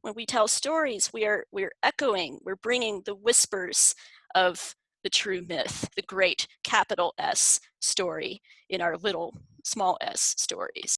when we tell stories, we're echoing, we're bringing the whispers of the true myth, the great capital S story in our little small s stories.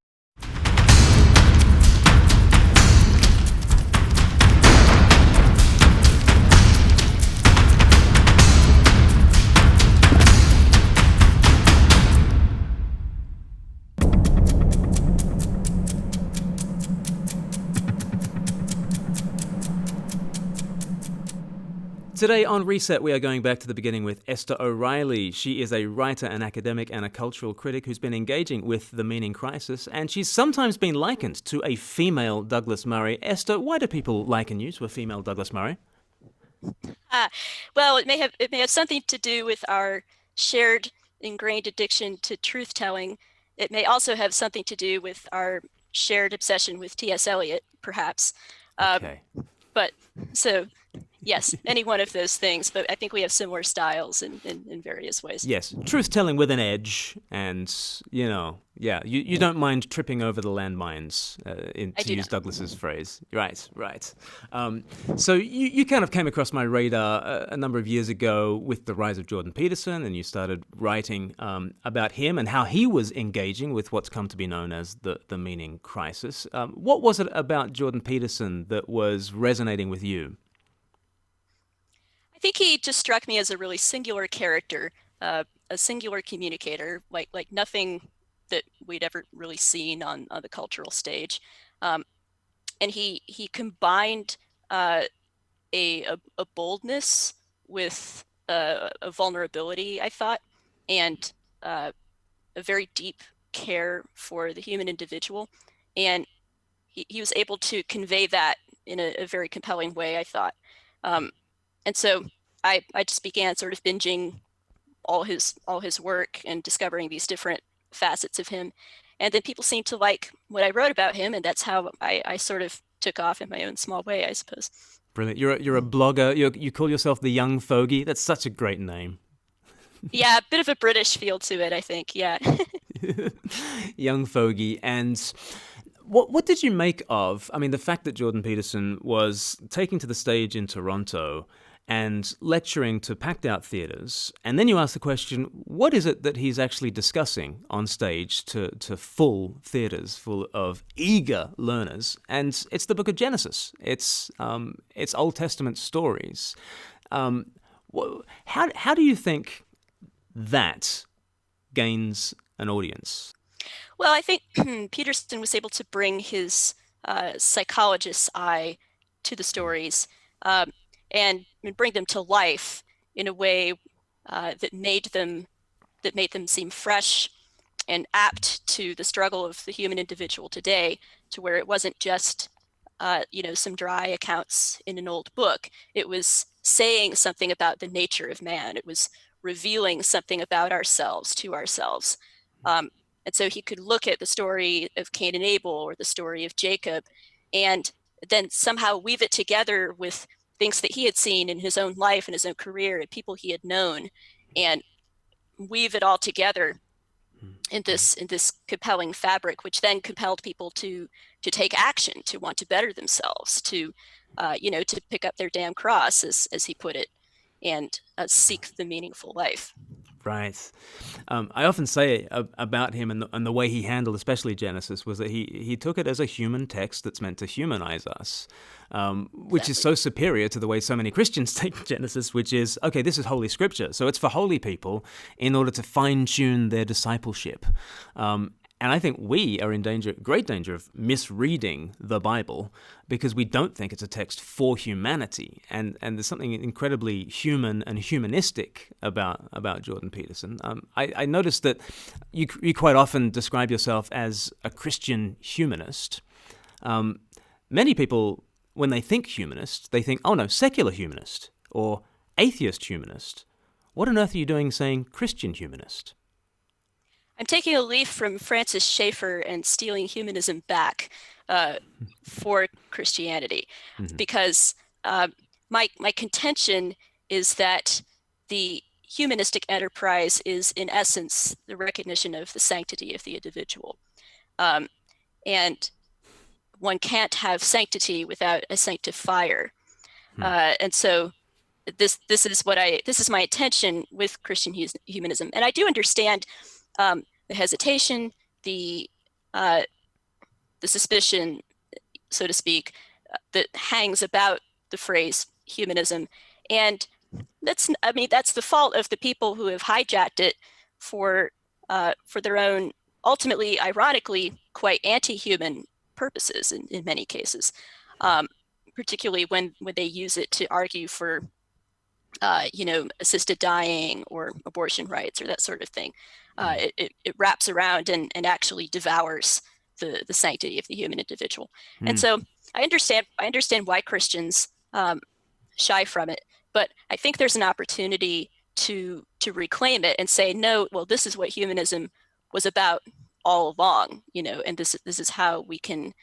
Today on Reset, we are going back to the beginning with Esther O'Reilly. She is a writer, an academic, and a cultural critic who's been engaging with the meaning crisis, and she's sometimes been likened to a female Douglas Murray. Esther, why do people liken you to a female Douglas Murray? Well, it may have something to do with our shared ingrained addiction to truth-telling. It may also have something to do with our shared obsession with T.S. Eliot, perhaps. Okay. But so, yes, any one of those things. But I think we have similar styles in various ways. Yes, truth-telling with an edge, and, you don't mind tripping over the landmines, to use Douglas's phrase. Right. So you kind of came across my radar a number of years ago with the rise of Jordan Peterson, and you started writing about him and how he was engaging with what's come to be known as the meaning crisis. What was it about Jordan Peterson that was resonating with you? I think he just struck me as a really singular character, a singular communicator, like nothing that we'd ever really seen on the cultural stage. And he combined a boldness with a vulnerability, I thought, and a very deep care for the human individual. And he was able to convey that in a very compelling way, I thought. And so I just began sort of binging all his work and discovering these different facets of him. And then people seemed to like what I wrote about him, and that's how I sort of took off in my own small way, I suppose. Brilliant. You're a blogger. You call yourself the Young Fogey. That's such a great name. Yeah, a bit of a British feel to it, I think. Yeah. Young Fogey. And what did you make of, the fact that Jordan Peterson was taking to the stage in Toronto and lecturing to packed-out theatres, and then you ask the question, what is it that he's actually discussing on stage to full theatres full of eager learners? And it's the book of Genesis. It's Old Testament stories. How do you think that gains an audience? Well, I think Peterson was able to bring his psychologist's eye to the stories and bring them to life in a way that made them seem fresh and apt to the struggle of the human individual today, to where it wasn't just some dry accounts in an old book. It was saying something about the nature of man. It was revealing something about ourselves to ourselves. And so he could look at the story of Cain and Abel or the story of Jacob and then somehow weave it together with things that he had seen in his own life and his own career and people he had known, and weave it all together in this compelling fabric, which then compelled people to take action, to want to better themselves, to pick up their damn cross, as he put it, and seek the meaningful life. Right. I often say about him and the way he handled, especially Genesis, was that he took it as a human text that's meant to humanize us, which is so superior to the way so many Christians take Genesis, which is, okay, this is Holy Scripture, so it's for holy people in order to fine-tune their discipleship. And I think we are in great danger of misreading the Bible because we don't think it's a text for humanity. And there's something incredibly human and humanistic about Jordan Peterson. I noticed that you quite often describe yourself as a Christian humanist. Many people, when they think humanist, they think, oh no, secular humanist or atheist humanist. What on earth are you doing saying Christian humanist? I'm taking a leaf from Francis Schaeffer and stealing humanism back for Christianity, because my contention is that the humanistic enterprise is, in essence, the recognition of the sanctity of the individual. And one can't have sanctity without a sanctifier. Hmm. And so this is my intention with Christian humanism, and I do understand the hesitation, the uh, the suspicion, so to speak, that hangs about the phrase humanism, and that's the fault of the people who have hijacked it for their own, ultimately, ironically, quite anti-human purposes in many cases, um, particularly when they use it to argue for assisted dying or abortion rights or that sort of thing. It wraps around and actually devours the sanctity of the human individual. And Hmm. so I understand why Christians shy from it, but I think there's an opportunity to reclaim it and say, no, well, this is what humanism was about all along, and this is how we can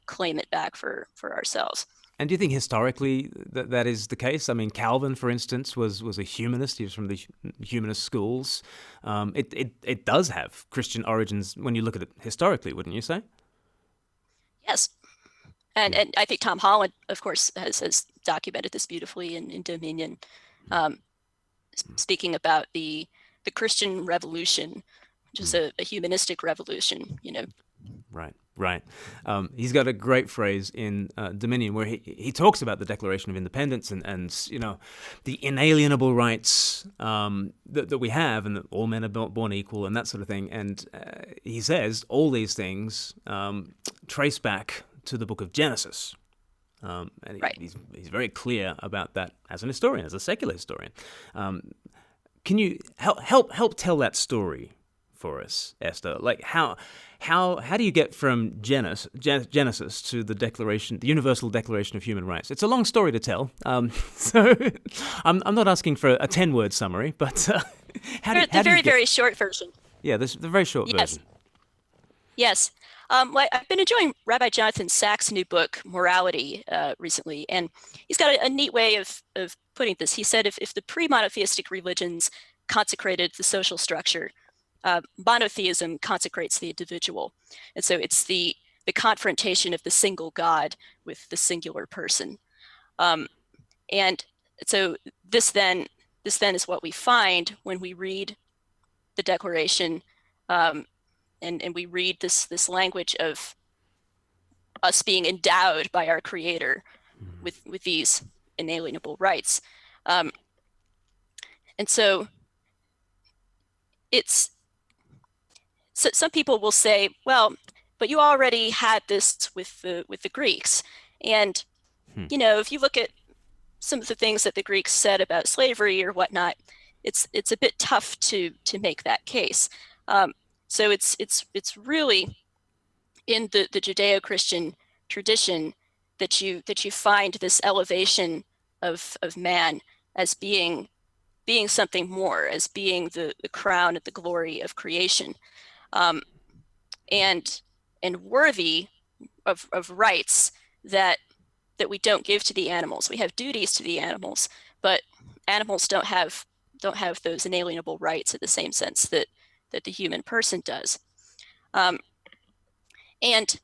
claim it back for ourselves. And do you think historically that is the case? I mean, Calvin, for instance, was a humanist. He was from the humanist schools. It does have Christian origins when you look at it historically, wouldn't you say? Yes, and Yeah. and I think Tom Holland, of course, has documented this beautifully in Dominion, um, speaking about the Christian Revolution, which is Hmm. a humanistic revolution. Right, right. He's got a great phrase in Dominion where he talks about the Declaration of Independence and the inalienable rights that we have, and that all men are born equal and that sort of thing. And he says all these things trace back to the book of Genesis. And Right. he's very clear about that as an historian, as a secular historian. Can you help tell that story for us, Esther? Like how do you get from Genesis to the Universal Declaration of Human Rights? It's a long story to tell, so I'm not asking for a 10-word summary, but The how do you very, get? very short version. Yeah, this the very short Yes. version. Yes. Well, I've been enjoying Rabbi Jonathan Sack's new book, Morality, recently, and he's got a neat way of putting this. He said if the pre-monotheistic religions consecrated the social structure, monotheism consecrates the individual. And so it's the confrontation of the single God with the singular person. Um, and so this then this then is what we find when we read the Declaration, um, and we read this language of us being endowed by our Creator with these inalienable rights. Um, and so it's so some people will say, well, but you already had this with the Greeks, and Hmm. if you look at some of the things that the Greeks said about slavery or whatnot, it's a bit tough to make that case. Um, so it's really in the Judeo-Christian tradition that you find this elevation of man as being something more, as being the crown and the glory of creation, um, and and worthy of rights that we don't give to the animals. We have duties to the animals, but animals don't have those inalienable rights in the same sense that the human person does. Um, and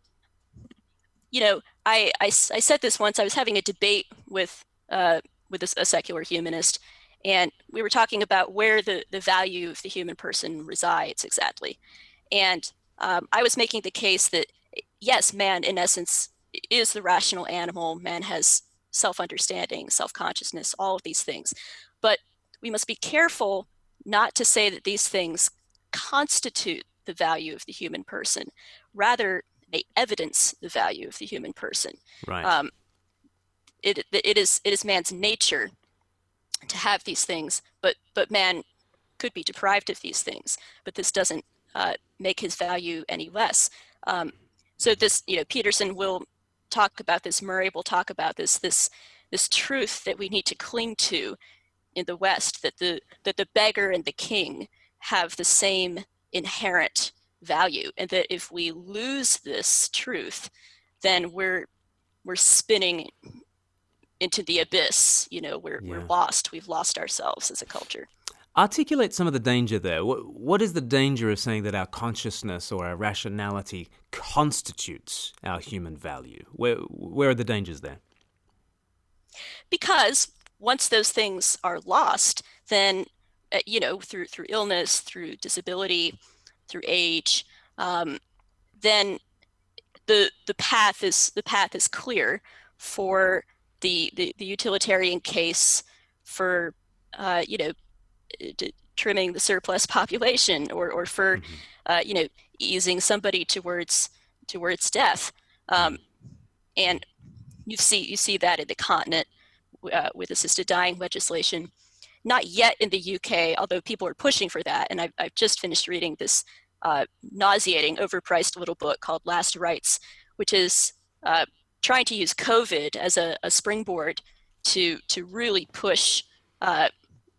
I said this once. I was having a debate with a secular humanist, and we were talking about where the value of the human person resides exactly. And I was making the case that yes, man in essence is the rational animal. Man has self-understanding, self-consciousness, all of these things, but we must be careful not to say that these things constitute the value of the human person. Rather, they evidence the value of the human person. Right. Um, it is man's nature to have these things, but man could be deprived of these things. But this doesn't make his value any less. Um, so this, Peterson will talk about this. Murray will talk about this truth that we need to cling to in the West, that the beggar and the king have the same inherent value, and that if we lose this truth, then we're spinning into the abyss. We're Yeah. lost. We've lost ourselves as a culture. Articulate some of the danger there. What is the danger of saying that our consciousness or our rationality constitutes our human value? Where are the dangers there? Because once those things are lost, then through illness, through disability, through age, then the path is clear for the utilitarian case for trimming the surplus population, or for Mm-hmm. uh, you know easing somebody towards death. Mm-hmm. And you see that in the continent, with assisted dying legislation. Not yet in the UK, although people are pushing for that. And I've just finished reading this nauseating, overpriced little book called Last Rites, which is uh, trying to use COVID as a springboard to really push uh,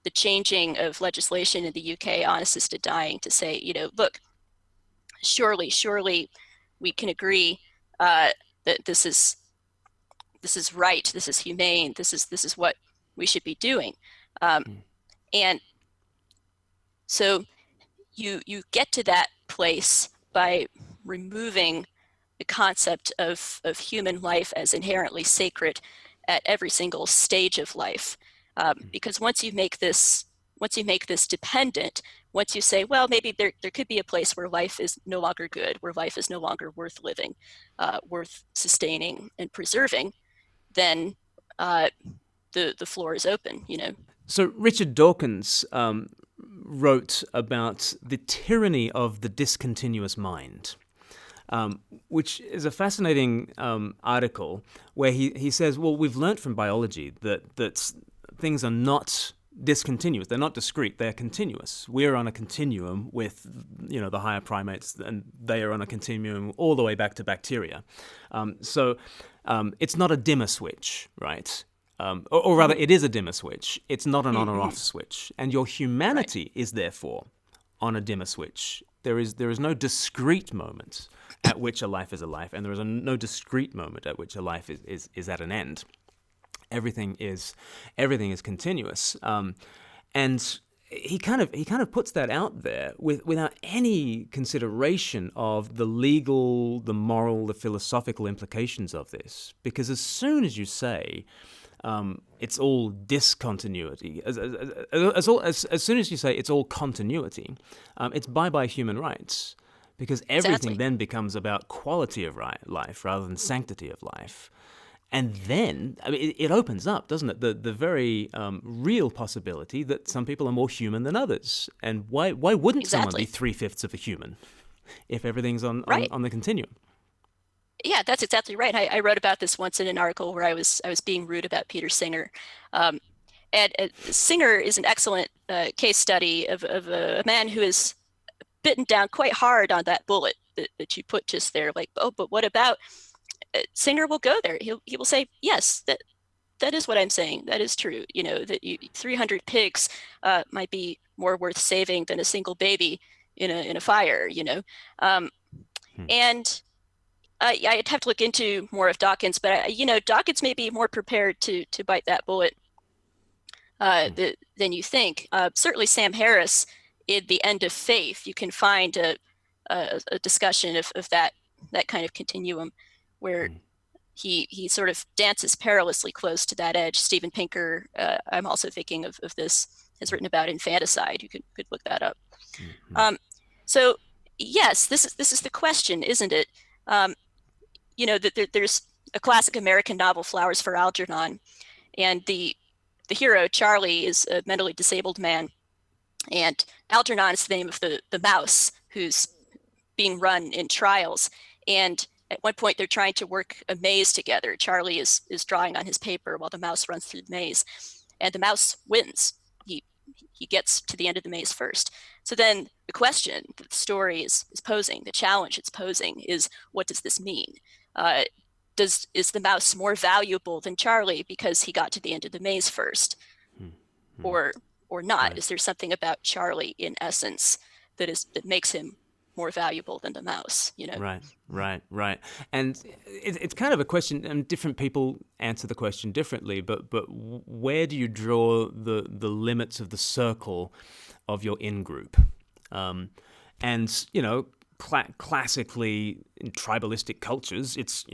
the changing of legislation in the UK on assisted dying, to say, look, surely we can agree that this is right, this is humane, this is what we should be doing. Um, and so you get to that place by removing the concept of human life as inherently sacred at every single stage of life. Because once you make this dependent, once you say, well, maybe there could be a place where life is no longer good, where life is no longer worth living, worth sustaining and preserving, then the floor is open. So Richard Dawkins wrote about the tyranny of the discontinuous mind, which is a fascinating article where he says, well, we've learnt from biology that things are not discontinuous. They're not discrete. They're continuous. We're on a continuum with, the higher primates, and they are on a continuum all the way back to bacteria. So it's not a dimmer switch, right? Or rather, Mm-hmm. it is a dimmer switch. It's not an on or Mm-hmm. off switch. And your Right. humanity is therefore on a dimmer switch. There is no discrete moment at which a life is a life, and there is no discrete moment at which a life is at an end. Everything is continuous, and he kind of puts that out there without any consideration of the legal, the moral, the philosophical implications of this. Because as soon as you say it's all discontinuity, as soon as you say it's all continuity, it's bye-bye human rights, because everything Exactly. then becomes about quality of life rather than sanctity of life. And then, I mean, it opens up, doesn't it, the very real possibility that some people are more human than others. And why wouldn't someone be Exactly. 3/5 of a human if everything's on, Right. on the continuum? Yeah, that's exactly right. I wrote about this once in an article where I was being rude about Peter Singer. Um, and Singer is an excellent case study of a man who is bitten down quite hard on that bullet that you put just there. Like, oh, but what about Singer? Will go there. He will say, yes, that is what I'm saying. That is true. 300 pigs might be more worth saving than a single baby in a fire. Um, Hmm. and I'd have to look into more of Dawkins, but Dawkins may be more prepared to bite that bullet Hmm. than you think. Certainly, Sam Harris, in The End of Faith, you can find a discussion of that kind of continuum, where Hmm. he sort of dances perilously close to that edge. Steven Pinker, I'm also thinking of this, has written about infanticide. You could look that up. Hmm. Um, so yes, this is the question, isn't it? Um, that there's a classic American novel, Flowers for Algernon, and the hero Charlie is a mentally disabled man, and Algernon is the name of the mouse who's being run in trials. And at one point, they're trying to work a maze together. Charlie is drawing on his paper while the mouse runs through the maze, and the mouse wins. He gets to the end of the maze first. So then the question that the story is posing, the challenge it's posing, is, what does this mean? Uh, is the mouse more valuable than Charlie because he got to the end of the maze first, Hmm. Hmm. or not? Right. Is there something about Charlie in essence that makes him more valuable than the mouse, you know? Right, right. And it's kind of a question, and different people answer the question differently. But where do you draw the limits of the circle of your in group? And classically in tribalistic cultures, it's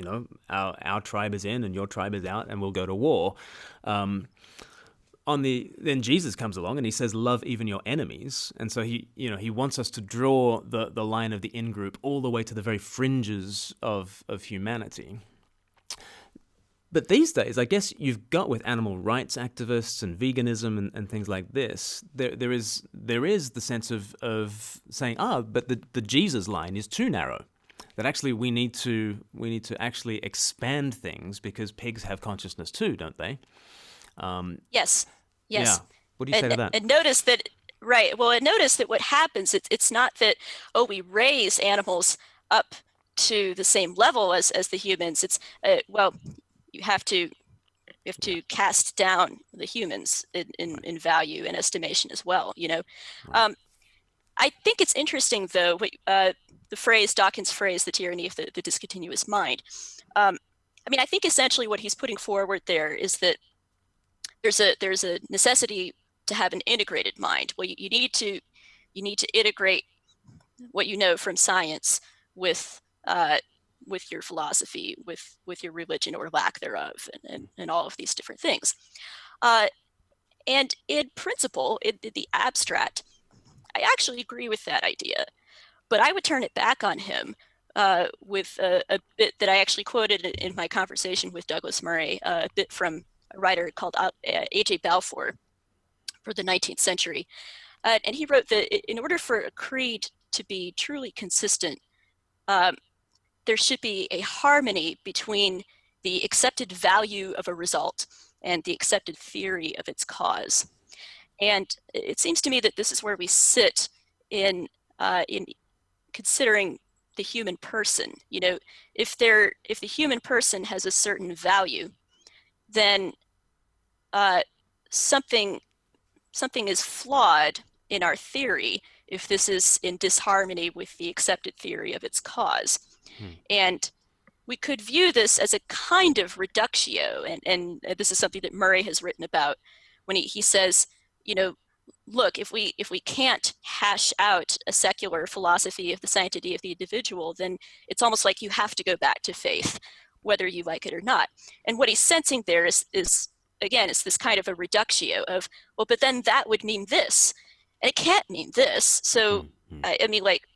our tribe is in and your tribe is out, and we'll go to war. Then Jesus comes along and he says, love even your enemies. And so he wants us to draw the line of the in-group all the way to the very fringes of humanity. But these days, I guess you've got with animal rights activists and veganism and things like this, there is the sense of saying, but the Jesus line is too narrow. That actually we need to actually expand things because pigs have consciousness too, don't they? Yes, Yeah. yes. What do you say to that? And notice that, right. Well, and notice that what happens, it's not that, oh, we raise animals up to the same level as the humans. It's, well, you have to cast down the humans in value and estimation as well, you know? Right. I think it's interesting, though, the phrase, Dawkins' phrase, the tyranny of the discontinuous mind. I mean, I think essentially what he's putting forward there is that there's a necessity to have an integrated mind. Well, you need to integrate what you know from science with your philosophy, with your religion or lack thereof, and all of these different things. And in principle, in the abstract, I actually agree with that idea, but I would turn it back on him with a bit that I actually quoted in my conversation with Douglas Murray, a bit from a writer called A.J. Balfour for the 19th century. And he wrote that in order for a creed to be truly consistent, there should be a harmony between the accepted value of a result and the accepted theory of its cause. And it seems to me that this is where we sit in considering the human person. You know, if the human person has a certain value, then something is flawed in our theory if this is in disharmony with the accepted theory of its cause. And we could view this as a kind of reductio, and this is something that Murray has written about when he says, you know, look, if we can't hash out a secular philosophy of the sanctity of the individual, then it's almost like you have to go back to faith, whether you like it or not. And what he's sensing there is again, it's this kind of a reductio of, well, but then that would mean this, and it can't mean this. So, I mean, like,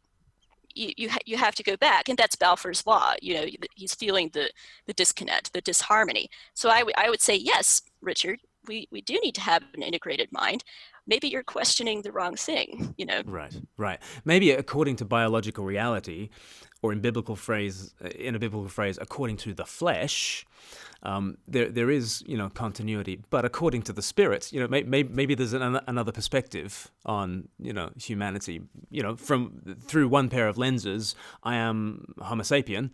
you have to go back, and that's Balfour's law. You know, he's feeling the disconnect, the disharmony. So I would say, yes, Richard, we do need to have an integrated mind. Maybe you're questioning the wrong thing, you know? Right. Maybe according to biological reality, or in a biblical phrase, according to the flesh, there is continuity. But according to the spirit, maybe there's another perspective on humanity. Through one pair of lenses, I am Homo sapien.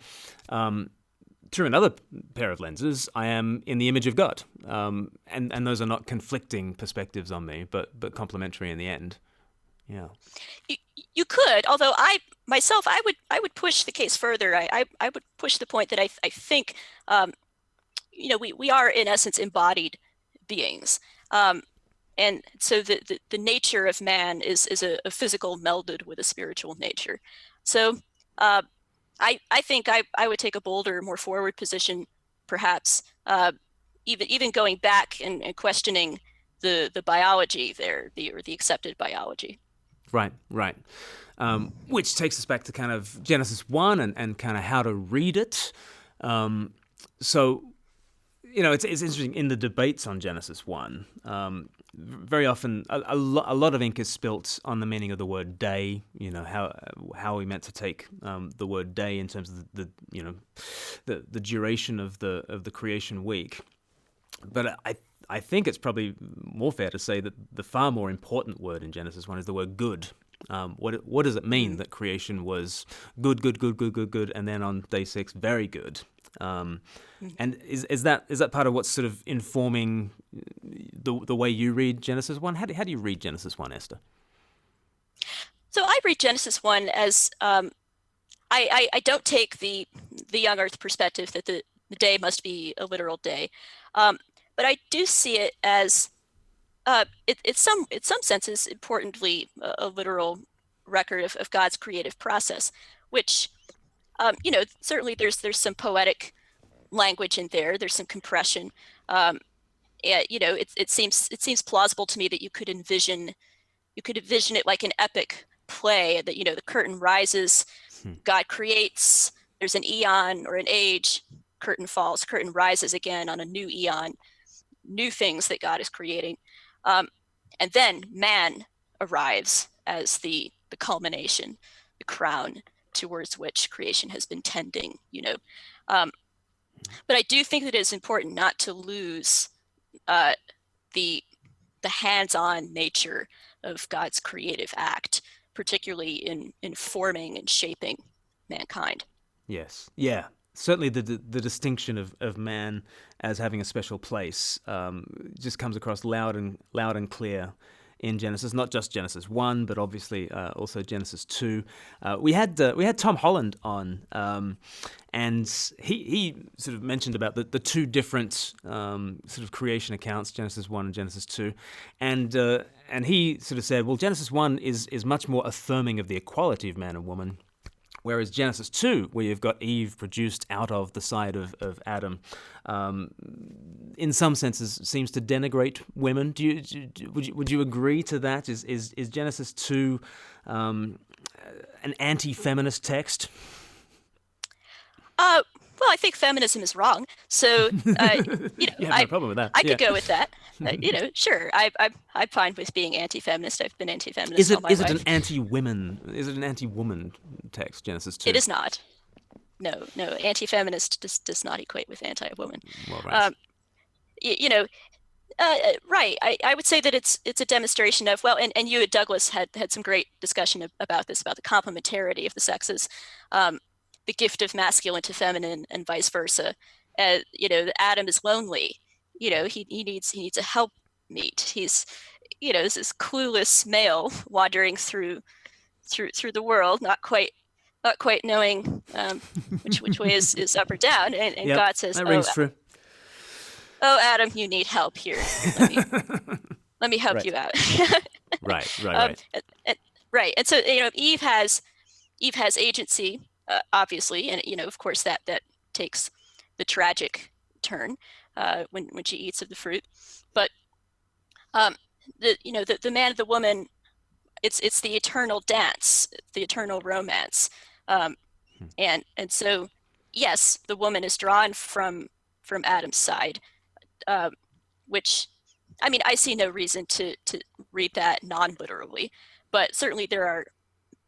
Through another pair of lenses, I am in the image of God, and those are not conflicting perspectives on me, but complementary in the end. Yeah. You could, although I would push the case further. I would push the point that I think we are in essence embodied beings, and so the nature of man is a physical melded with a spiritual nature. So I think I would take a bolder, more forward position, perhaps, even going back and questioning the biology there, or the accepted biology. Right. Which takes us back to kind of Genesis 1 and kind of how to read it. So, it's interesting in the debates on Genesis 1. Very often, a lot of ink is spilt on the meaning of the word day. How are we meant to take the word day in terms of the duration of the creation week. But I think it's probably more fair to say that the far more important word in Genesis 1 is the word good. What does it mean that creation was good, and then on day 6, very good? And is that part of what's sort of informing the way you read Genesis 1? How do you read Genesis 1, Esther? So I read Genesis 1 as I don't take the young Earth perspective that the day must be a literal day, um, but I do see it as it's some senses importantly a literal record of God's creative process, which certainly there's some poetic language in there. There's some compression. Um, it seems plausible to me that you could envision it like an epic play that the curtain rises, Hmm. God creates, there's an eon or an age, curtain falls, curtain rises again on a new eon, new things that God is creating. Um, and then man arrives as the culmination, the crown towards which creation has been tending. Um, but I do think that it's important not to lose uh, the the hands-on nature of God's creative act, particularly in forming and shaping mankind. Yes. Yeah. Certainly, the distinction of man as having a special place just comes across loud and clear in Genesis. Not just Genesis 1, but obviously also Genesis 2. We had Tom Holland on, and he sort of mentioned about the two different sort of creation accounts, Genesis 1 and Genesis 2, and he sort of said, well, Genesis 1 is much more affirming of the equality of man and woman. Whereas Genesis 2, where you've got Eve produced out of the side of Adam, in some senses seems to denigrate women. Would you agree to that? Is Genesis 2 an anti-feminist text? Uh, well, I think feminism is wrong. So, You have no I problem with that. I Yeah. could go with that. Sure. I'm fine with being anti-feminist. I've been Is anti-feminist all it my is it an life. anti-women? Is it an anti-woman text? Genesis It 2. is not. No, no. Anti-feminist does not equate with anti-woman. Well, right. Um, y- you know, right. I would say that it's a demonstration of, well, and you and Douglas had some great discussion about this, about the complementarity of the sexes, um, the gift of masculine to feminine, and vice versa. Adam is lonely. He needs a helpmeet. He's this clueless male wandering through the world, not quite knowing which way is up or down, and Yep, God says, that "Oh, rings true. oh, Adam, you need help here. Let me help Right. you out." Right. Right. um, Right. and- right, and so Eve has agency, obviously, and of course that takes the tragic turn when she eats of the fruit. But um, the man and the woman, it's the eternal dance, the eternal romance, um, and so yes, the woman is drawn from Adam's side, um, which, I mean, I see no reason to read that non-literally, but certainly there are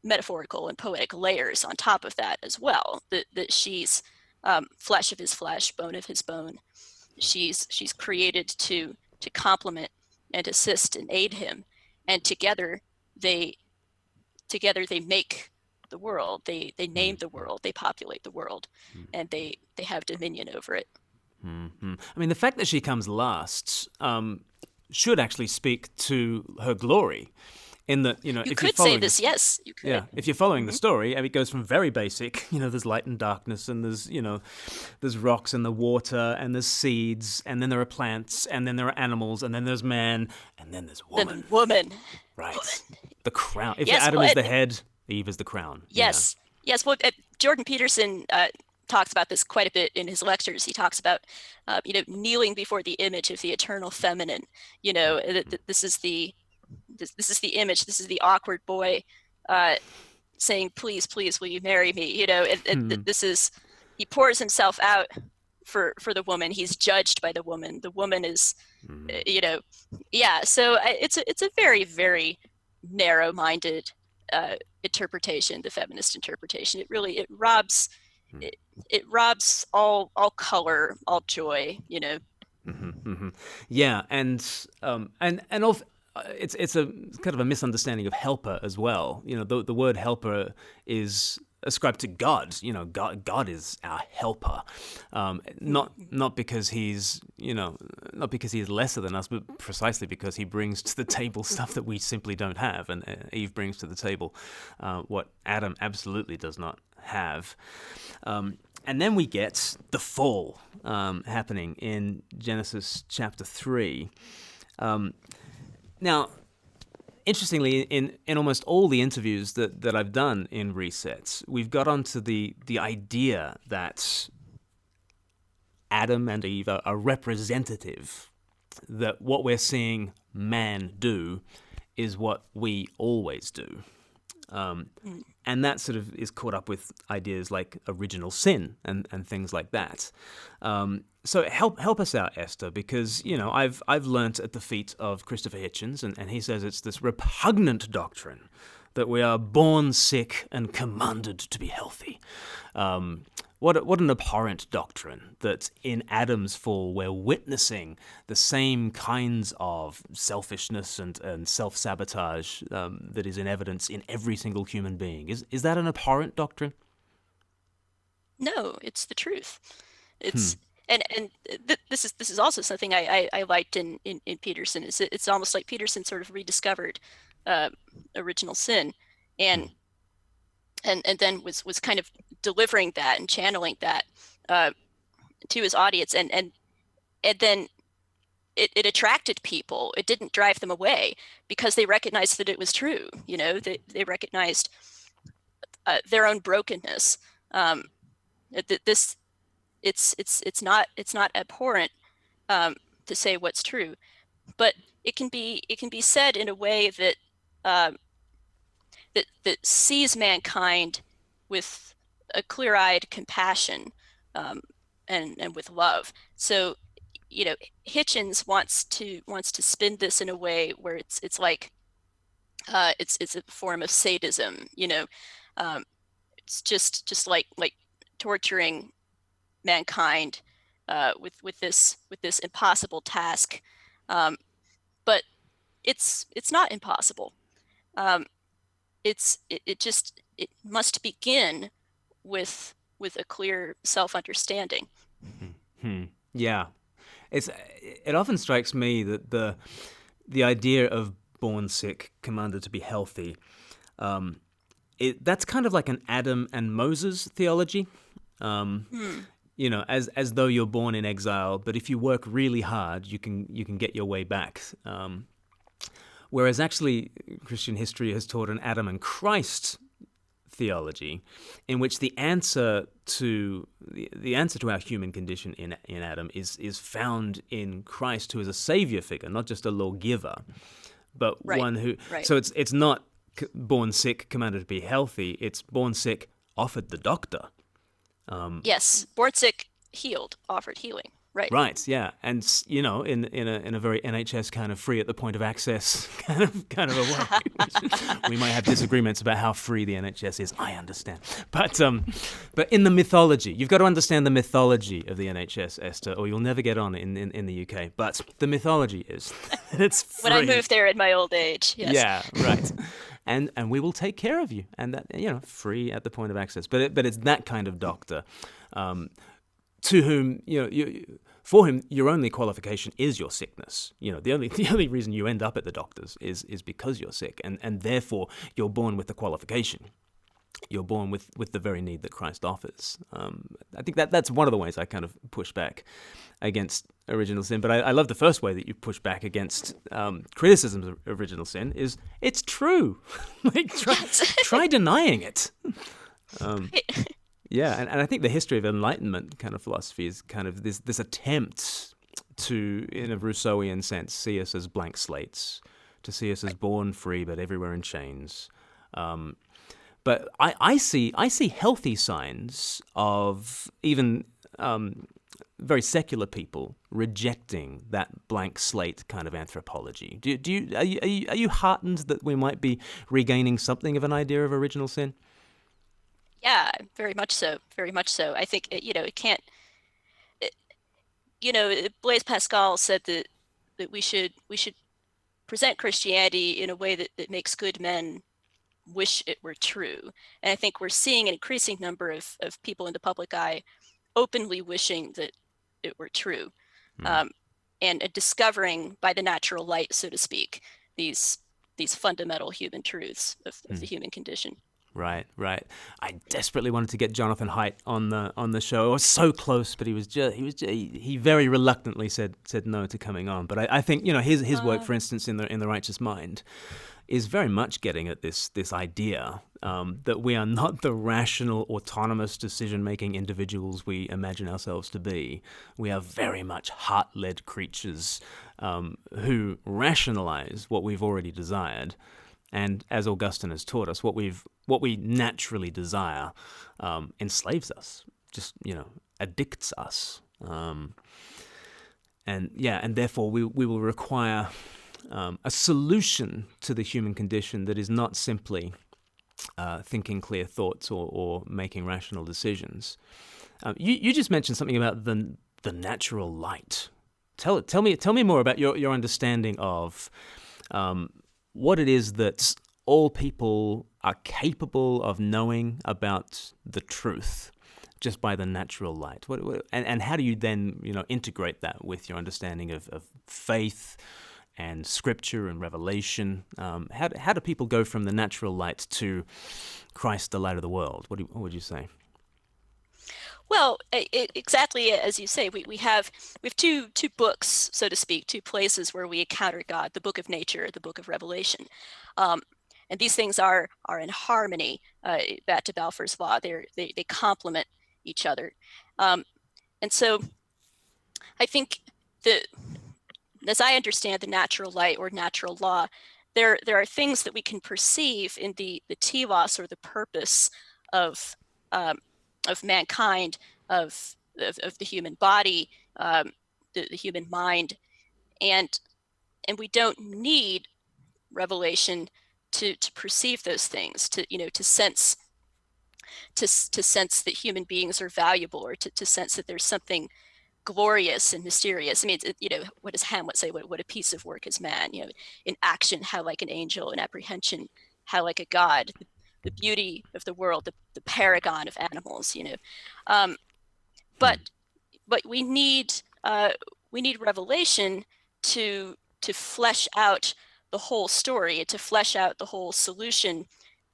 metaphorical and poetic layers on top of that as well. That she's flesh of his flesh, bone of his bone. She's created to complement and assist and aid him, and they together they make the world. They name the world. They populate the world, and they have dominion over it. I mean, the fact that she comes last should actually speak to her glory. In that, You if you're could say following this, this, yes, you yeah, could. if you're following the Hmm. story, and it goes from very basic, there's light and darkness, and there's rocks and the water, and there's seeds, and then there are plants, and then there are animals, and then there's man, and then there's Then woman. woman, Right. The crown. If yes, Adam well, is the head, Eve is the crown. Yeah. yes, yes. Well, Jordan Peterson talks about this quite a bit in his lectures. He talks about, kneeling before the image of the eternal feminine. This is the image. This is the awkward boy uh, saying, "Please, please, will you marry me?" And Hmm. this is he pours himself out for the woman. He's judged by the woman. The woman is, Hmm. yeah. So it's a very, very narrow-minded interpretation, the feminist interpretation. It robs it robs all color, all joy. Yeah, and also, it's a kind of a misunderstanding of helper as well. The word helper is ascribe to God. God is our helper, not because he's not because he's lesser than us, but precisely because he brings to the table stuff that we simply don't have, and Eve brings to the table what Adam absolutely does not have. And then we get the fall happening in Genesis chapter 3. Now, interestingly, in almost all the interviews that I've done in Resets, we've got onto the idea that Adam and Eve are representative, that what we're seeing man do is what we always do. And that sort of is caught up with ideas like original sin and things like that. So help us out, Esther, because I've learnt at the feet of Christopher Hitchens, and he says it's this repugnant doctrine that we are born sick and commanded to be healthy. What an abhorrent doctrine that in Adam's fall we're witnessing the same kinds of selfishness and self-sabotage that is in evidence in every single human being. Is that an abhorrent doctrine? No, it's the truth. It's this is also something I liked in Peterson. It's almost like Peterson sort of rediscovered uh, original sin, and and then was kind of delivering that and channeling that uh, to his audience, and then it attracted people. It didn't drive them away because they recognized that it was true. They recognized their own brokenness. This it's not abhorrent to say what's true, but it can be said in a way that um, that sees mankind with a clear-eyed compassion, um, and with love. So, Hitchens wants to spin this in a way where it's like it's a form of sadism. Um, it's just like torturing mankind with this impossible task, um, but it's not impossible. Um, it must begin with a clear self-understanding. Yeah, it often strikes me that the idea of born sick, commanded to be healthy, that's kind of like an Adam and Moses theology. Hmm. As though you're born in exile, but if you work really hard, you can get your way back. Whereas actually, Christian history has taught an Adam and Christ theology, in which the answer to our human condition in Adam is found in Christ, who is a savior figure, not just a lawgiver, but Right, one who. right. So it's not born sick, commanded to be healthy. It's born sick, offered the doctor. Yes, born sick, healed, offered healing. Right. Right, yeah, and in a very NHS kind of free at the point of access kind of a way. We might have disagreements about how free the NHS is. I understand, but in the mythology, you've got to understand the mythology of the NHS, Esther, or you'll never get on in the UK. But the mythology is that it's When I free. moved there in my old age, yes. Yeah, right. And we will take care of you, and that free at the point of access. But it's that kind of doctor. To whom for him your only qualification is your sickness. The only reason you end up at the doctor's is because you're sick, and therefore you're born with the qualification. You're born with the very need that Christ offers. I think that's one of the ways I kind of push back against original sin. But I love the first way that you push back against criticisms of original sin is it's true. Like Yes. try denying it. Right. Yeah, and I think the history of Enlightenment kind of philosophy is kind of this attempt to, in a Rousseauian sense, see us as blank slates, to see us as born free but everywhere in chains. But I see healthy signs of even very secular people rejecting that blank slate kind of anthropology. Are you heartened that we might be regaining something of an idea of original sin? Yeah, very much so. Very much so. I think it can't. It, Blaise Pascal said that we should present Christianity in a way that makes good men wish it were true. And I think we're seeing an increasing number of people in the public eye openly wishing that it were true, Mm. and discovering by the natural light, so to speak, these fundamental human truths of the human condition. Right, right. I desperately wanted to get Jonathan Haidt on the show. I was so close, but he very reluctantly said no to coming on. But I think his work, for instance, in the Righteous Mind, is very much getting at this idea that we are not the rational, autonomous, decision-making individuals we imagine ourselves to be. We are very much heart-led creatures who rationalize what we've already desired. And as Augustine has taught us, what we naturally desire enslaves us, just addicts us, and therefore we will require a solution to the human condition that is not simply thinking clear thoughts or making rational decisions. You just mentioned something about the natural light. Tell me more about your understanding of what it is that all people are capable of knowing about the truth just by the natural light. And how do you then integrate that with your understanding of faith and scripture and revelation? How do people go from the natural light to Christ, the light of the world? What would you say? Well, exactly as you say, we have two books, so to speak, two places where we encounter God: the book of nature, the book of Revelation, and these things are in harmony. Back to Balfour's law, they complement each other, and so I think as I understand the natural light or natural law, there are things that we can perceive in the telos, or the purpose of mankind, of the human body, the human mind, and we don't need revelation to perceive those things, to sense that human beings are valuable, or to sense that there's something glorious and mysterious. I mean, what does Hamlet say? What a piece of work is man? In action, how like an angel; in apprehension, how like a god. The beauty of the world, the paragon of animals. Um, Hmm. but we need revelation to flesh out the whole story, to flesh out the whole solution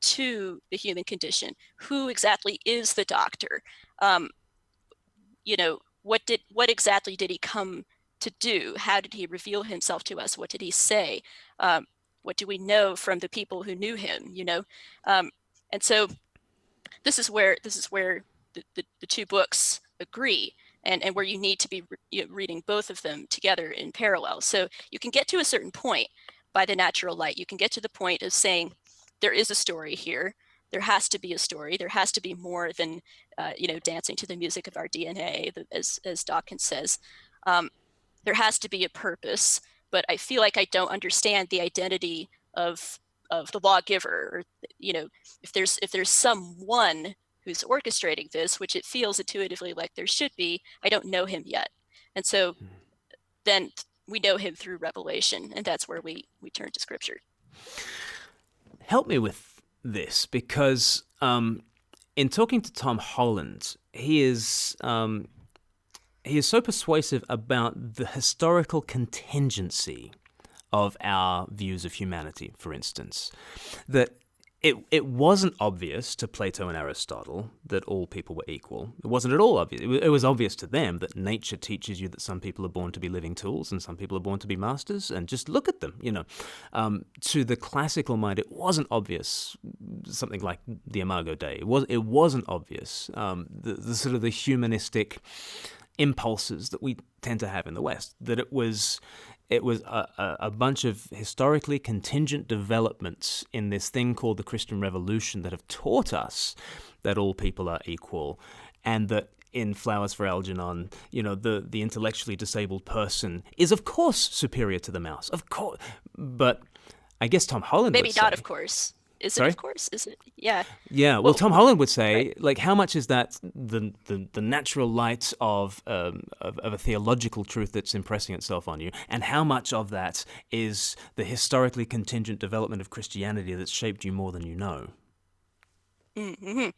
to the human condition. Who exactly is the doctor? Um, what exactly did he come to do? How did he reveal himself to us? What did he say? What do we know from the people who knew him? Um, and so this is where the two books agree, and where you need to be reading both of them together in parallel. So you can get to a certain point by the natural light. You can get to the point of saying there is a story here. There has to be a story. There has to be more than dancing to the music of our DNA, as Dawkins says. There has to be a purpose, but I feel like I don't understand the identity of the lawgiver, or if there's someone who's orchestrating this, which it feels intuitively like there should be. I don't know him yet, and so then we know him through revelation, and that's where we turn to scripture. Help me with this, because in talking to Tom Holland, he is so persuasive about the historical contingency of our views of humanity, for instance, that it wasn't obvious to Plato and Aristotle that all people were equal. It wasn't at all obvious. It was obvious to them that nature teaches you that some people are born to be living tools and some people are born to be masters, and just look at them, To the classical mind, it wasn't obvious, something like the Imago Dei. It wasn't obvious, the sort of the humanistic impulses that we tend to have in the West, that it was a bunch of historically contingent developments in this thing called the Christian Revolution that have taught us that all people are equal, and that in Flowers for Algernon, the intellectually disabled person is of course superior to the mouse, of course. But I guess Tom Holland Maybe would not, say, of course. Is it, Sorry? of course? Is it? Yeah. Yeah, well, Well, Tom Holland would right. say, like, how much is that the natural light of a theological truth that's impressing itself on you, and how much of that is the historically contingent development of Christianity that's shaped you more than you know? Mm-hmm.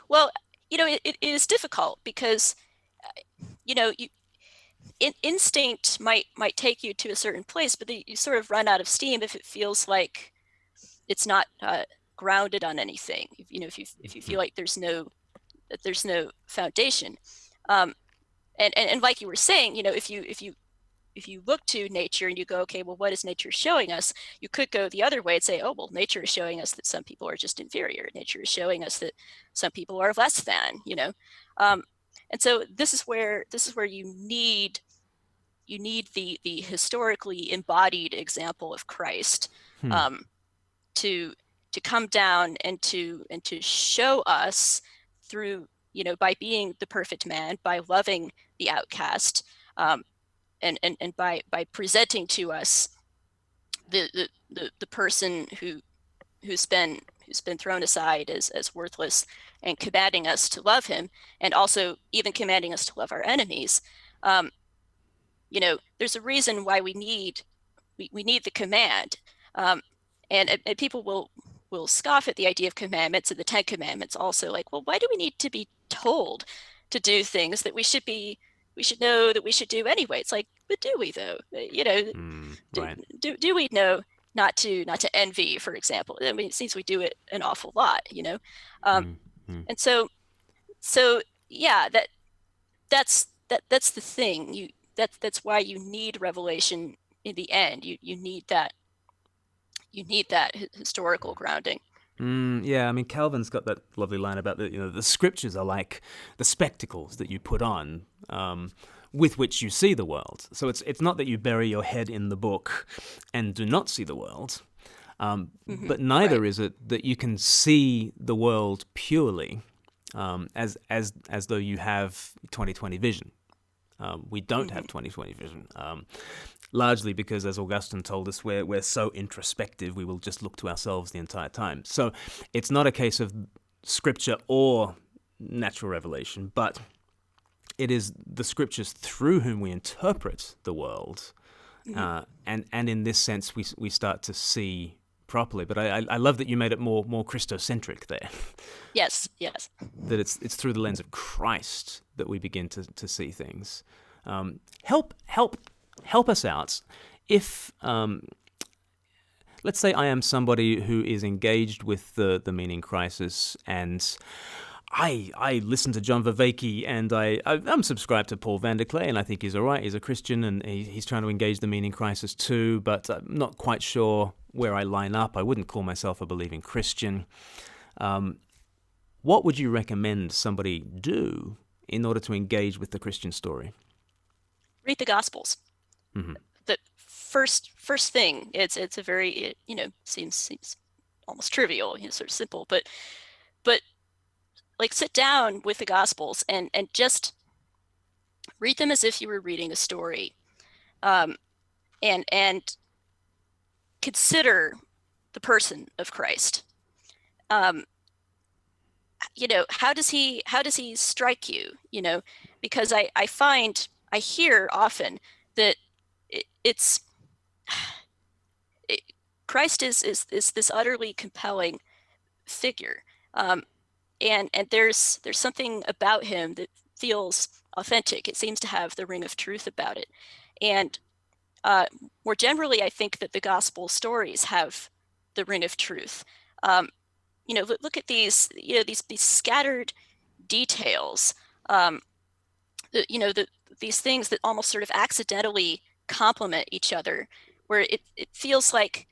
Well, it is difficult because, you know, you, instinct might take you to a certain place, but you sort of run out of steam if it feels like it's not grounded on anything. If you feel like there's no foundation, um, and like you were saying, if you look to nature and you go, okay, well, what is nature showing us? You could go the other way and say, oh, well, nature is showing us that some people are just inferior. Nature is showing us that some people are less than. Um, and so this is where you need the historically embodied example of Christ, Hmm. um, to come down and to show us through, by being the perfect man, by loving the outcast, and by presenting to us the person who's been thrown aside as worthless, and commanding us to love him, and also even commanding us to love our enemies. um, there's a reason why we need the command. um, and people will scoff at the idea of commandments, and the Ten Commandments also, like, well, why do we need to be told to do things that we should know that we should do anyway? It's like, but do we though? Hmm. do, Right. do we know not to envy, for example? I mean, it seems we do it an awful lot. um, Hmm. Hmm. and so yeah, that's the thing. That's why you need revelation in the end. You need that historical grounding. Yeah, I mean, Calvin's got that lovely line about the scriptures are like the spectacles that you put on, with which you see the world. So it's not that you bury your head in the book and do not see the world, but Right. neither is it that you can see the world purely, as though you have 20/20 vision. We don't have Hmm. 20/20 vision, largely because, as Augustine told us, we're so introspective, we will just look to ourselves the entire time. So it's not a case of scripture or natural revelation, but it is the scriptures through whom we interpret the world. Hmm. And in this sense, we start to see properly. But I love that you made it more Christocentric there. Yes, yes. That it's through the lens of Christ that we begin to see things. Help us out. If let's say I am somebody who is engaged with the meaning crisis, and I listen to John Vervaeke, and I'm subscribed to Paul van der Klee, and I think he's all right. He's a Christian, and he's trying to engage the meaning crisis too, but I'm not quite sure where I line up. I wouldn't call myself a believing Christian. What would you recommend somebody do in order to engage with the Christian story? Read the Gospels. Mm-hmm. The first thing. It's a very, seems almost trivial, sort of simple, but like, sit down with the Gospels and just read them as if you were reading a story, um, and consider the person of Christ. Um, how does he strike you? Because I hear often that it's it, Christ is this utterly compelling figure, um, and there's something about him that feels authentic. It seems to have the ring of truth about it, and uh, more generally, I think that the gospel stories have the ring of truth. Um, look at these scattered details. Um, the these things that almost sort of accidentally complement each other, where it feels like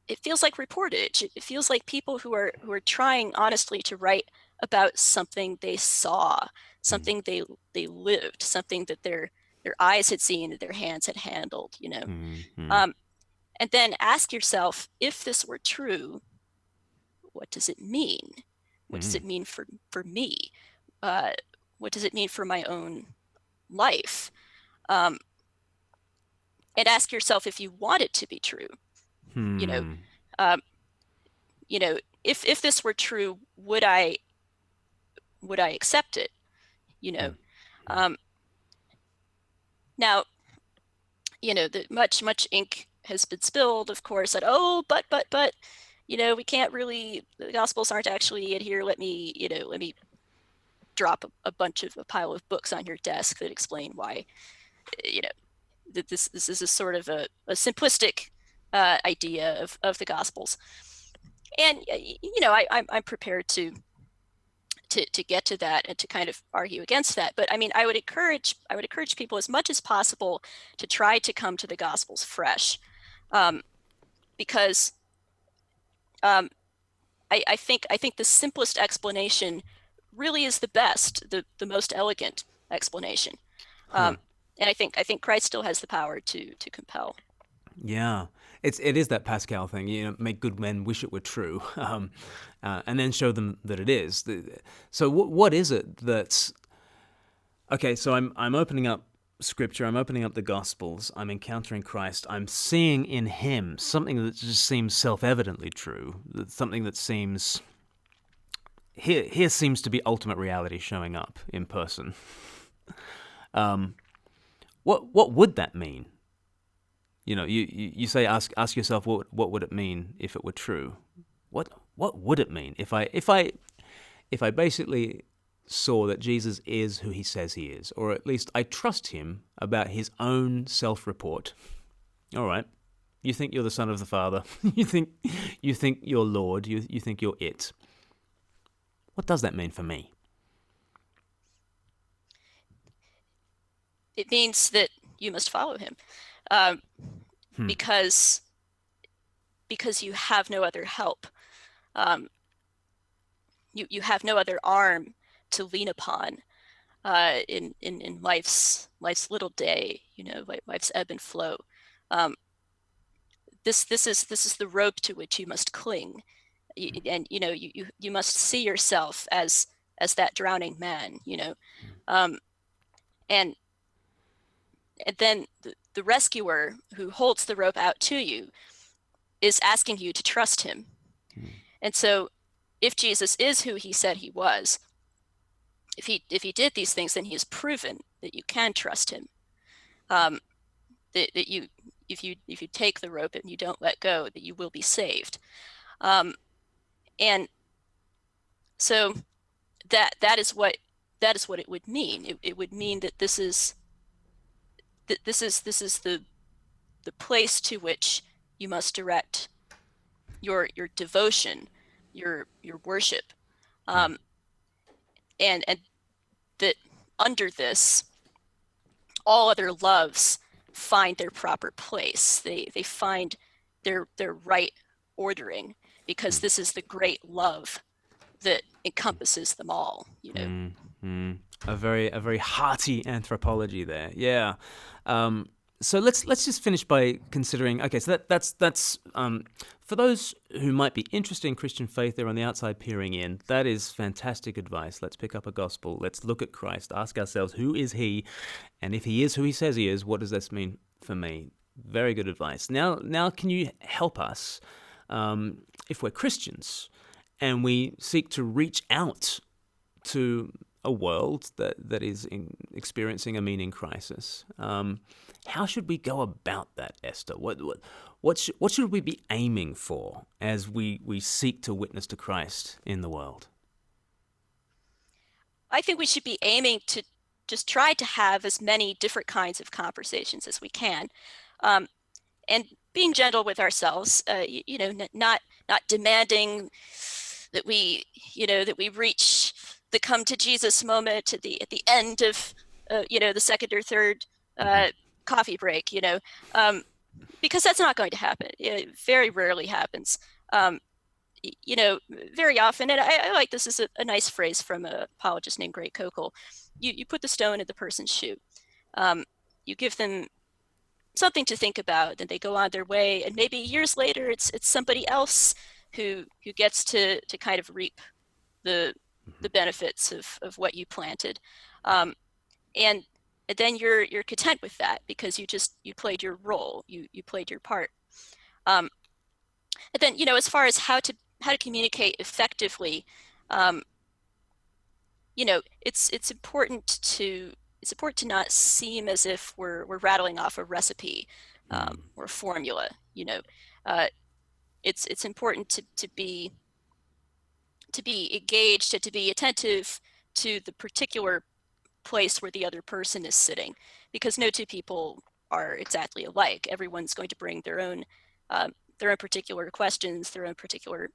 reportage. It feels like people who are trying honestly to write about something they saw, something they lived, something that their eyes had seen, that their hands had handled. Mm-hmm. Um, and then ask yourself, if this were true, what does it mean? What does Mm-hmm. it mean for me? Uh, what does it mean for my own life? Um, and ask yourself if you want it to be true. You know, Hmm. um, you know, if this were true, would I accept it? You know, Hmm. um, now, the much ink has been spilled, of course, that, oh, but, we can't really, the Gospels aren't actually in here. Let me drop a pile of books on your desk that explain why, you know, that this is a sort of a simplistic idea of the Gospels. And, I'm prepared to get to that and to kind of argue against that. But I mean, I would encourage people as much as possible to try to come to the Gospels fresh, um, because um, I think the simplest explanation really is the best, the most elegant explanation. Huh. Um, and I think Christ still has the power to compel. Yeah, it is that Pascal thing. Make good men wish it were true, and then show them that it is. So what is it that's okay? So I'm opening up Scripture. I'm opening up the Gospels. I'm encountering Christ. I'm seeing in Him something that just seems self-evidently true. Something that seems here seems to be ultimate reality showing up in person. What would that mean? You say ask yourself what would it mean if it were true? What would it mean if I basically saw that Jesus is who he says he is, or at least I trust him about his own self-report. All right, you think you're the Son of the Father, you think you're Lord, you think you're it. What does that mean for me? It means that you must follow him, um, Hmm. because you have no other help. Um, you have no other arm to lean upon in life's little day, life's ebb and flow. Um, this is the rope to which you must cling, and you must see yourself as that drowning man, um, and and then the rescuer who holds the rope out to you is asking you to trust him. And so, if Jesus is who he said he was, if he did these things, then he has proven that you can trust him. Um, that you if you take the rope and you don't let go, that you will be saved. Um, and so that is what it would mean. It would mean that this is the place to which you must direct your devotion, your worship, um, and that under this, all other loves find their proper place. They find their right ordering, because this is the great love that encompasses them all. Mm. A very hearty anthropology there. Yeah. Um, so let's just finish by considering. Okay, so that's for those who might be interested in Christian faith. They're on the outside peering in. That is fantastic advice. Let's pick up a gospel. Let's look at Christ. Ask ourselves, who is he, and if he is who he says he is, what does this mean for me? Very good advice. Now, can you help us if we're Christians and we seek to reach out to a world that is experiencing a meaning crisis? How should we go about that, Esther? What should we be aiming for as we seek to witness to Christ in the world? I think we should be aiming to just try to have as many different kinds of conversations as we can, um, and being gentle with ourselves. Not demanding that we reach the come to Jesus moment at the end of the second or third Mm-hmm. uh, coffee break. Because that's not going to happen. It very rarely happens. Um, you know, very often, and I like this is a nice phrase from a apologist named Gray Kokel. You put the stone in the person's shoe. Um, you give them something to think about, and they go on their way, and maybe years later, it's somebody else who gets to kind of reap the the benefits of what you planted, um, and then you're content with that, because you played your role, you played your part. Um, and then, as far as how to communicate effectively, um, it's important to not seem as if we're rattling off a recipe, or a formula. Uh, it's important to be engaged and to be attentive to the particular place where the other person is sitting, because no two people are exactly alike. Everyone's going to bring their own particular questions, their own particular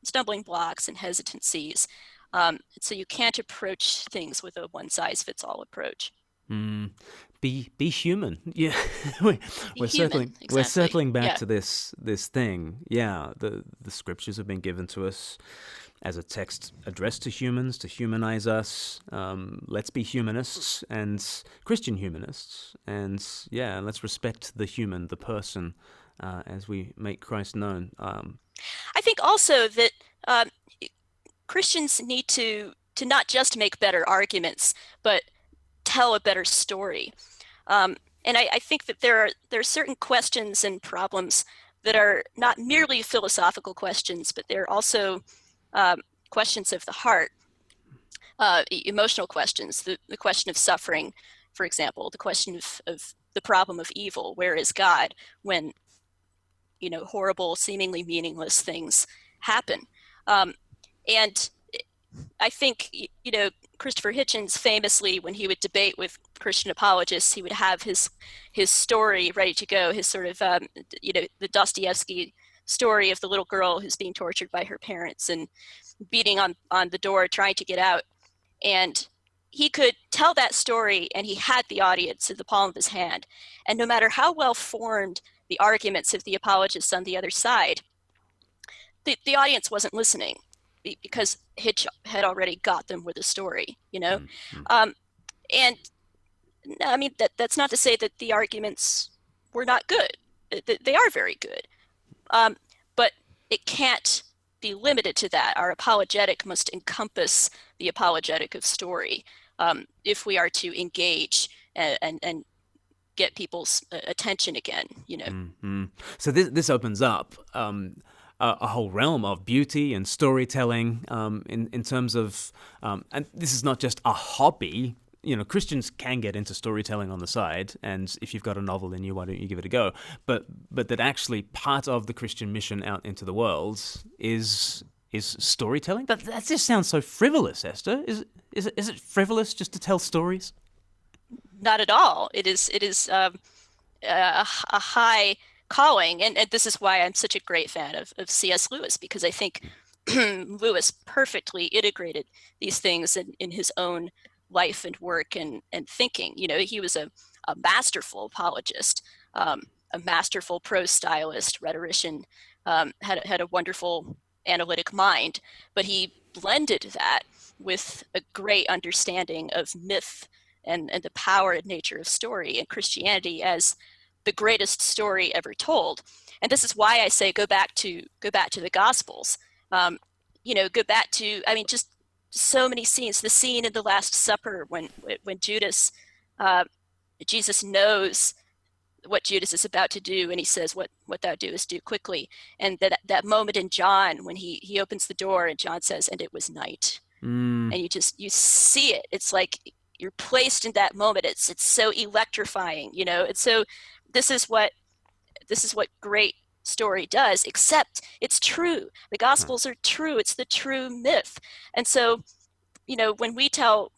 stumbling blocks and hesitancies. So you can't approach things with a one size fits all approach. Mm. Be human. Yeah, we, Be we're human, exactly. circling back Yeah. to this thing. Yeah, the scriptures have been given to us as a text addressed to humans to humanize us. Let's be humanists and Christian humanists, and yeah, let's respect the human, the person, as we make Christ known. I think also that um, Christians need to not just make better arguments, but tell a better story. And I think that there are certain questions and problems that are not merely philosophical questions, but they're also um, questions of the heart, emotional questions, the question of suffering, for example, the question of the problem of evil. Where is God when horrible, seemingly meaningless things happen? Um, and I think Christopher Hitchens famously, when he would debate with Christian apologists, he would have his story ready to go. His sort of the Dostoevsky story of the little girl who's being tortured by her parents and beating on the door, trying to get out. And he could tell that story, and he had the audience in the palm of his hand. And no matter how well formed the arguments of the apologists on the other side, the audience wasn't listening because Hitch had already got them with a story, Mm-hmm. Um, and I mean, that's not to say that the arguments were not good. They are very good. Um, but it can't be limited to that. Our apologetic must encompass the apologetic of story, if we are to engage and get people's attention again. Mm-hmm. So this opens up a whole realm of beauty and storytelling in terms of, and this is not just a hobby. Christians can get into storytelling on the side, and if you've got a novel in you, why don't you give it a go? But that actually part of the Christian mission out into the world is storytelling. That just sounds so frivolous, Esther. Is it frivolous just to tell stories? Not at all. It is a high calling, and this is why I'm such a great fan of C.S. Lewis, because I think Lewis perfectly integrated these things in his own life and work and thinking. He was a masterful apologist, a masterful prose stylist, rhetorician, had a wonderful analytic mind, but he blended that with a great understanding of myth and the power and nature of story and Christianity as the greatest story ever told. And this is why I say go back to the Gospels. Go back to, I mean, just so many scenes. The scene in the Last Supper when Judas, uh, Jesus knows what Judas is about to do, and he says, "What thou doest, do quickly." And that moment in John when he opens the door and John says, "And it was night." Mm. And you see it. It's like you're placed in that moment. It's so electrifying. It's so. This is what great story does, except it's true. The Huh. Gospels are true. It's the true myth. And so, when we tell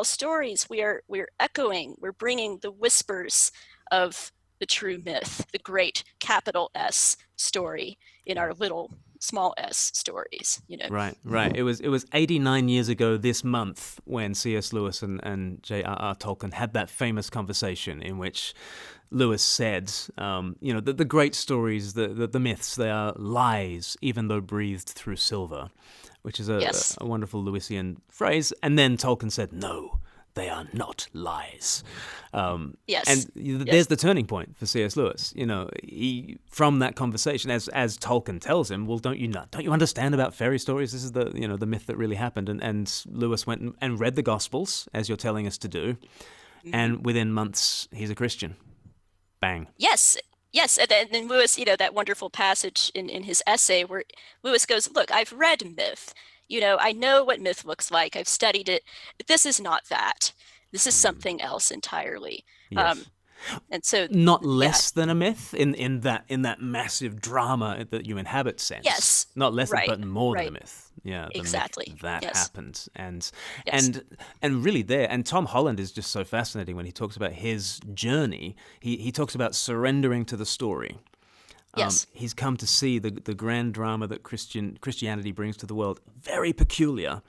stories, we're echoing, we're bringing the whispers of the true myth, the great capital S story in our little small s stories. Right, right. It was 89 years ago this month when C.S. Lewis and J.R.R. Tolkien had that famous conversation in which Lewis said, the great stories, the myths, they are lies, even though breathed through silver, which is Yes. a wonderful Lewisian phrase. And then Tolkien said, no, they are not lies. Yes. And there's Yes. the turning point for C.S. Lewis. He from that conversation, as Tolkien tells him, well, don't you understand about fairy stories? This is the myth that really happened. And Lewis went and read the Gospels, as you're telling us to do, Mm-hmm. and within months he's a Christian. Bang. Yes. Yes, and then Lewis, that wonderful passage in his essay where Lewis goes, "Look, I've read myth. I know what myth looks like. I've studied it. But this is not that. This is something else entirely." Um, Yes. and so, Not yeah, less than a myth in that massive drama that you inhabit sense. yes, Not less than, right, but more than a right, myth. Yeah, the myth exactly. that Yes, happened, yes, and and really there. And Tom Holland is just so fascinating when he talks about his journey. He talks about surrendering to the story. yes, He's come to see the grand drama that Christianity brings to the world. Very peculiar,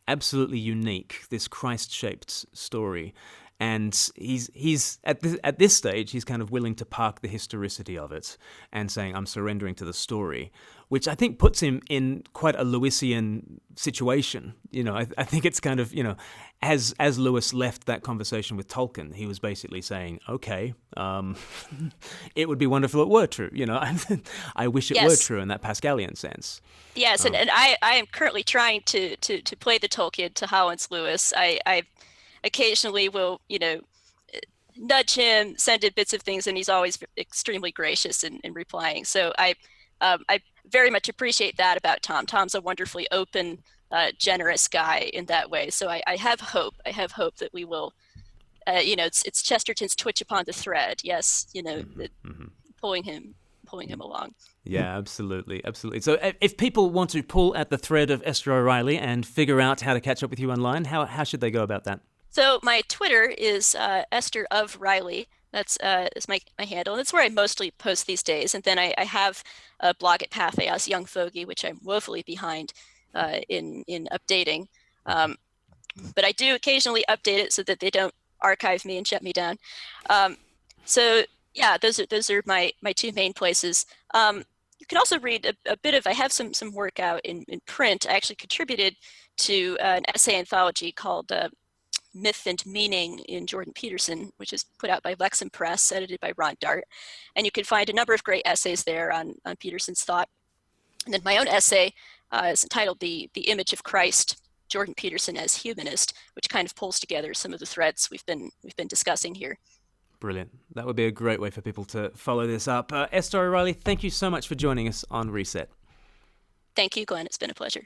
absolutely unique. This Christ-shaped story, and he's at this stage he's kind of willing to park the historicity of it and saying I'm surrendering to the story, which I think puts him in quite a Lewisian situation. I think it's kind of as Lewis left that conversation with Tolkien, he was basically saying, okay, it would be wonderful if it were true. I wish it were yes. true in that Pascalian sense. Yes, and I am currently trying to play the Tolkien to Holland's Lewis. I occasionally will, nudge him, send him bits of things, and he's always extremely gracious in replying. So I very much appreciate that about Tom. Tom's a wonderfully open, generous guy in that way. So I have hope. I have hope that we will, it's Chesterton's twitch upon the thread. Yes, pulling him pulling him along. Yeah, absolutely, absolutely. So, if people want to pull at the thread of Esther O'Reilly and figure out how to catch up with you online, how should they go about that? So my Twitter is Esther of Riley. That's is my handle. That's where I mostly post these days. And then I have a blog at Patheos Young Fogey, which I'm woefully behind in updating. Um, but I do occasionally update it so that they don't archive me and shut me down. Um, so yeah, those are my two main places. You can also read a bit of. I have some work out in print. I actually contributed to an essay anthology called Myth and Meaning in Jordan Peterson, which is put out by Lexham Press, edited by Ron Dart. And you can find a number of great essays there on Peterson's thought. And then my own essay is entitled The Image of Christ, Jordan Peterson as Humanist, which kind of pulls together some of the threads we've been discussing here. Brilliant. That would be a great way for people to follow this up. Esther O'Reilly, thank you so much for joining us on Reset. Thank you, Glenn. It's been a pleasure.